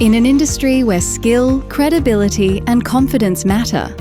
In an industry where skill, credibility and confidence matter,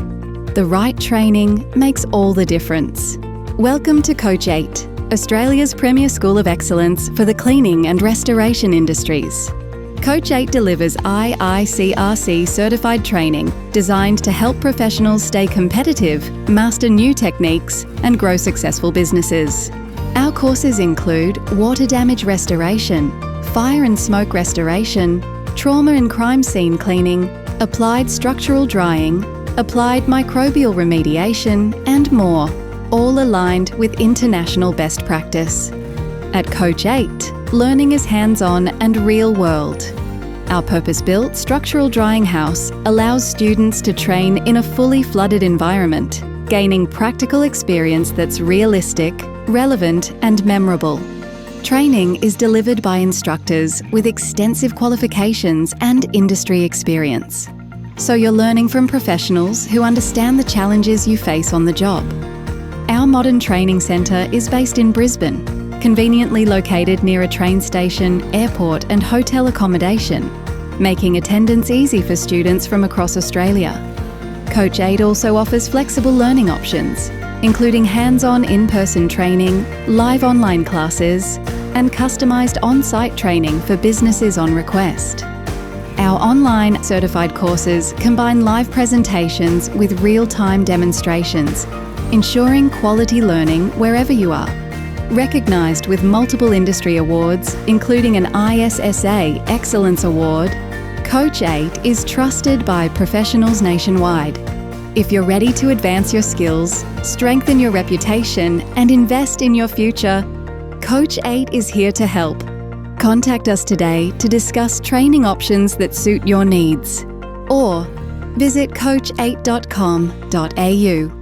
the right training makes all the difference. Welcome to Coach8, Australia's premier school of excellence for the cleaning and restoration industries. Coach8 delivers IICRC certified training designed to help professionals stay competitive, master new techniques and grow successful businesses. Our courses include water damage restoration, fire and smoke restoration, trauma and crime scene cleaning, applied structural drying, applied microbial remediation and more, all aligned with international best practice. At Coach8, learning is hands-on and real-world. Our purpose-built structural drying house allows students to train in a fully flooded environment, gaining practical experience that's realistic, relevant and memorable. Training is delivered by instructors with extensive qualifications and industry experience. So you're learning from professionals who understand the challenges you face on the job. Our modern training centre is based in Brisbane, conveniently located near a train station, airport and hotel accommodation, making attendance easy for students from across Australia. Coach8 also offers flexible learning options, including hands-on in-person training, live online classes, and customised on-site training for businesses on request. Our online certified courses combine live presentations with real-time demonstrations, ensuring quality learning wherever you are. Recognised with multiple industry awards, including an ISSA Excellence Award, Coach8 is trusted by professionals nationwide. If you're ready to advance your skills, strengthen your reputation and invest in your future, Coach8 is here to help. Contact us today to discuss training options that suit your needs, or visit coach8.com.au.